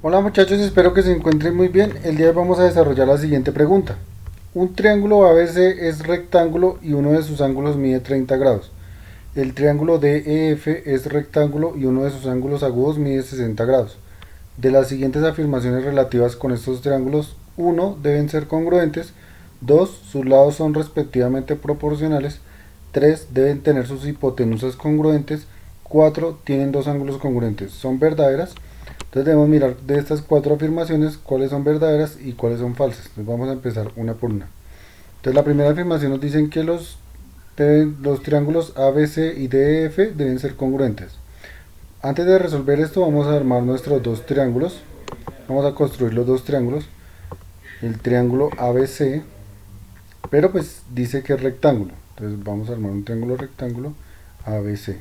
Hola muchachos, espero que se encuentren muy bien. El día de hoy vamos a desarrollar la siguiente pregunta. Un triángulo ABC es rectángulo y uno de sus ángulos mide 30 grados. El triángulo DEF es rectángulo y uno de sus ángulos agudos mide 60 grados. De las siguientes afirmaciones relativas con estos triángulos, uno, deben ser congruentes, 2, sus lados son respectivamente proporcionales, 3, deben tener sus hipotenusas congruentes, 4, tienen dos ángulos congruentes. ¿Son verdaderas? Entonces debemos mirar de estas cuatro afirmaciones cuáles son verdaderas y cuáles son falsas. Entonces vamos a empezar una por una. Entonces la primera afirmación nos dicen que los triángulos ABC y DEF deben ser congruentes. Antes de resolver esto vamos a armar nuestros dos triángulos. Vamos a construir los dos triángulos. El triángulo ABC, pero pues dice que es rectángulo. Entonces vamos a armar un triángulo rectángulo ABC.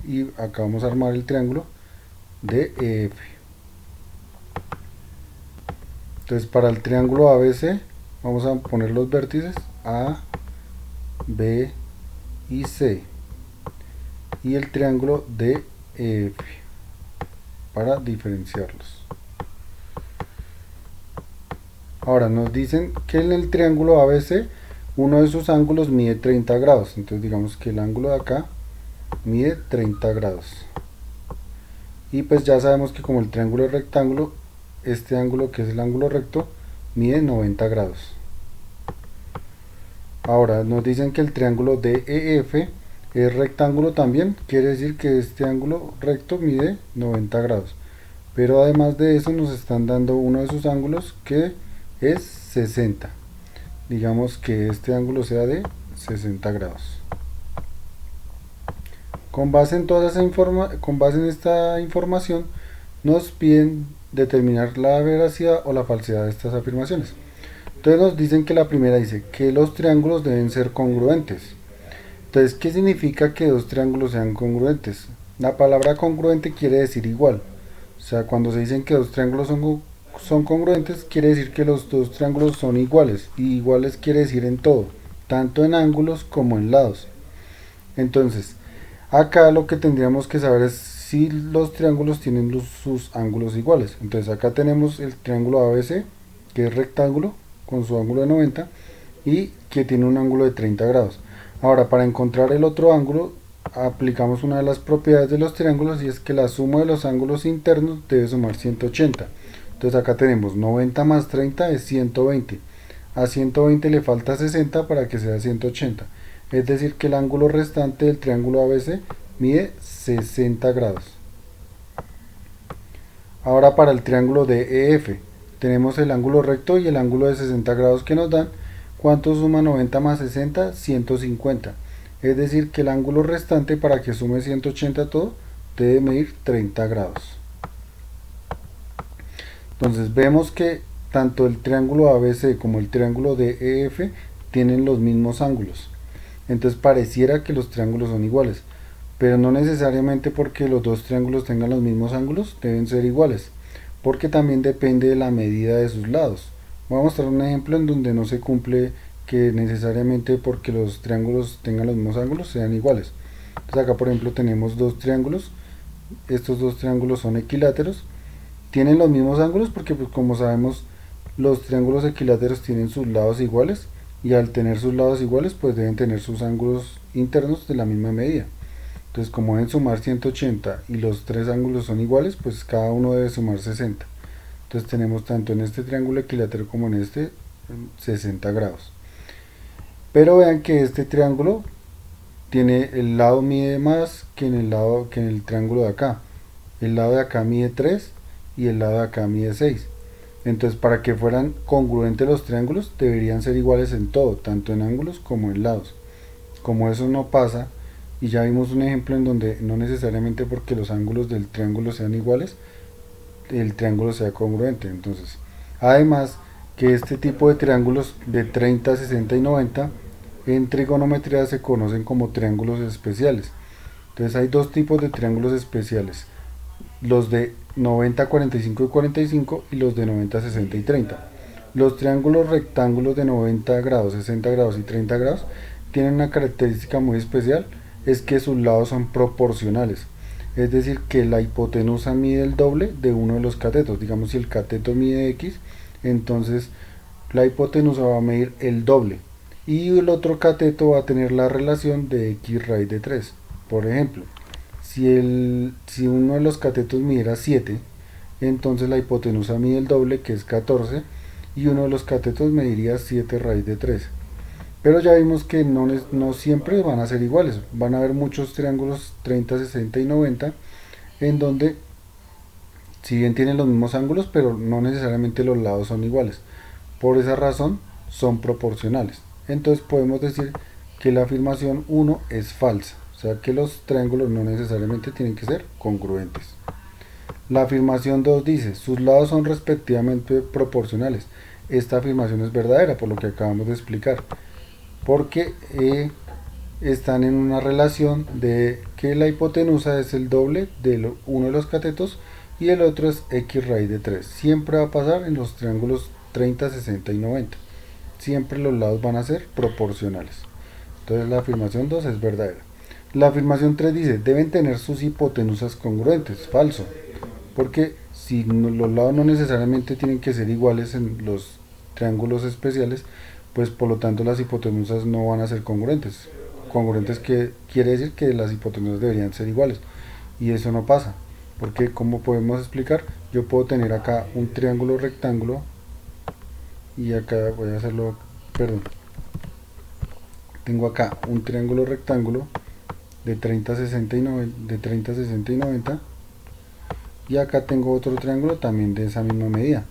Y acá vamos a armar el triángulo DEF. Entonces para el triángulo ABC vamos a poner los vértices A, B y C y el triángulo DEF para diferenciarlos. Ahora nos dicen que en el triángulo ABC uno de sus ángulos mide 30 grados. Entonces digamos que el ángulo de acá mide 30 grados. Y pues ya sabemos que como el triángulo es rectángulo, este ángulo que es el ángulo recto mide 90 grados. Ahora nos dicen que el triángulo DEF es rectángulo también, quiere decir que este ángulo recto mide 90 grados. Pero además de eso nos están dando uno de sus ángulos que es 60. Digamos que este ángulo sea de 60 grados. Con base en esta información nos piden determinar la veracidad o la falsedad de estas afirmaciones. Entonces nos dicen que la primera dice que los triángulos deben ser congruentes. Entonces, ¿qué significa que dos triángulos sean congruentes? La palabra congruente quiere decir igual. O sea, cuando se dicen que dos triángulos son congruentes, quiere decir que los dos triángulos son iguales. Y iguales quiere decir en todo, tanto en ángulos como en lados. Entonces, acá lo que tendríamos que saber es si los triángulos tienen sus ángulos iguales. Entonces acá tenemos el triángulo ABC, que es rectángulo, con su ángulo de 90, y que tiene un ángulo de 30 grados. Ahora, para encontrar el otro ángulo, aplicamos una de las propiedades de los triángulos, y es que la suma de los ángulos internos debe sumar 180. Entonces acá tenemos 90 más 30 es 120. A 120 le falta 60 para que sea 180. Es decir que el ángulo restante del triángulo ABC mide 60 grados. Ahora para el triángulo DEF tenemos el ángulo recto y el ángulo de 60 grados que nos dan. ¿Cuánto suma 90 más 60? 150. Es decir que el ángulo restante para que sume 180 todo debe medir 30 grados. Entonces vemos que tanto el triángulo ABC como el triángulo DEF tienen los mismos ángulos. Entonces pareciera que los triángulos son iguales, pero no necesariamente porque los dos triángulos tengan los mismos ángulos deben ser iguales, porque también depende de la medida de sus lados. Voy a mostrar un ejemplo en donde no se cumple que necesariamente porque los triángulos tengan los mismos ángulos sean iguales. Entonces acá por ejemplo tenemos dos triángulos, estos dos triángulos son equiláteros, tienen los mismos ángulos porque pues como sabemos los triángulos equiláteros tienen sus lados iguales, y al tener sus lados iguales pues deben tener sus ángulos internos de la misma medida. Entonces como deben sumar 180 y los tres ángulos son iguales, pues cada uno debe sumar 60. Entonces tenemos tanto en este triángulo equilátero como en este 60 grados. Pero vean que este triángulo tiene el lado mide más que en el triángulo de acá. El lado de acá mide 3 y el lado de acá mide 6. Entonces para que fueran congruentes los triángulos deberían ser iguales en todo, tanto en ángulos como en lados. Como eso no pasa, y ya vimos un ejemplo en donde no necesariamente porque los ángulos del triángulo sean iguales, el triángulo sea congruente. Entonces, además que este tipo de triángulos de 30, 60 y 90 en trigonometría se conocen como triángulos especiales. Entonces hay dos tipos de triángulos especiales: los de 90, 45 y 45 y los de 90, 60 y 30. Los triángulos rectángulos de 90 grados, 60 grados y 30 grados tienen una característica muy especial, es que sus lados son proporcionales. Es decir, que la hipotenusa mide el doble de uno de los catetos. Digamos, si el cateto mide x, entonces la hipotenusa va a medir el doble. Y el otro cateto va a tener la relación de x raíz de 3. Por ejemplo, si uno de los catetos midiera 7, entonces la hipotenusa mide el doble, que es 14, y uno de los catetos mediría 7 raíz de 3. Pero ya vimos que no siempre van a ser iguales. Van a haber muchos triángulos 30, 60 y 90 en donde si bien tienen los mismos ángulos, pero no necesariamente los lados son iguales. Por esa razón son proporcionales. Entonces podemos decir que la afirmación 1 es falsa. O sea que los triángulos no necesariamente tienen que ser congruentes. La afirmación 2 dice, sus lados son respectivamente proporcionales. Esta afirmación es verdadera, por lo que acabamos de explicar. Porque están en una relación de que la hipotenusa es el doble de uno de los catetos y el otro es x raíz de 3. Siempre va a pasar en los triángulos 30, 60 y 90. Siempre los lados van a ser proporcionales. Entonces la afirmación 2 es verdadera. La afirmación 3 dice, deben tener sus hipotenusas congruentes. Falso. Porque si los lados no necesariamente tienen que ser iguales en los triángulos especiales, pues por lo tanto las hipotenusas no van a ser congruentes. Congruentes que quiere decir que las hipotenusas deberían ser iguales. Y eso no pasa. Porque como podemos explicar, yo puedo tener acá un triángulo rectángulo y acá voy a hacerlo, perdón. Tengo acá un triángulo rectángulo de 30, 60 y 90, de 30, 60 y 90. Y acá tengo otro triángulo también de esa misma medida.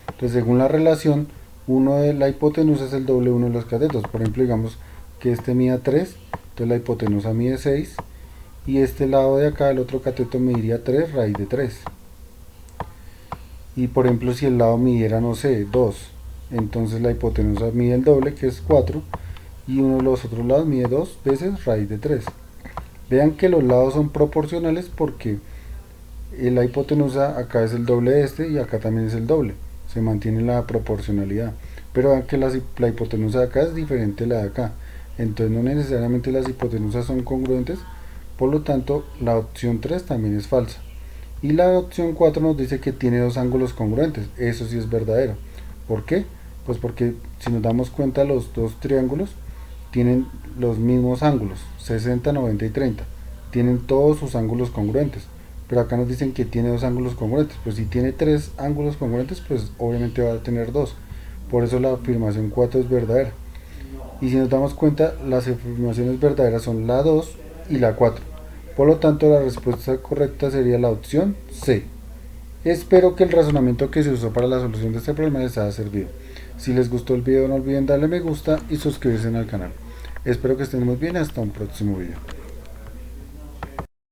Entonces, según la relación, uno de la hipotenusa es el doble de uno de los catetos. Por ejemplo, digamos que este mida 3, entonces la hipotenusa mide 6. Y este lado de acá, el otro cateto mediría 3 raíz de 3. Y por ejemplo, si el lado midiera, no sé, 2, entonces la hipotenusa mide el doble, que es 4. Y uno de los otros lados mide 2 veces raíz de 3. Vean que los lados son proporcionales porque la hipotenusa acá es el doble de este y acá también es el doble. Se mantiene la proporcionalidad. Pero vean que la hipotenusa de acá es diferente a la de acá. Entonces no necesariamente las hipotenusas son congruentes. Por lo tanto, la opción 3 también es falsa. Y la opción 4 nos dice que tiene dos ángulos congruentes. Eso sí es verdadero. ¿Por qué? Pues porque si nos damos cuenta, los dos triángulos tienen los mismos ángulos, 60, 90 y 30. Tienen todos sus ángulos congruentes. Pero acá nos dicen que tiene dos ángulos congruentes. Pues si tiene tres ángulos congruentes, pues obviamente va a tener dos. Por eso la afirmación 4 es verdadera. Y si nos damos cuenta, las afirmaciones verdaderas son la 2 y la 4. Por lo tanto, la respuesta correcta sería la opción C. Espero que el razonamiento que se usó para la solución de este problema les haya servido. Si les gustó el video, no olviden darle me gusta y suscribirse al canal. Espero que estén muy bien, hasta un próximo video.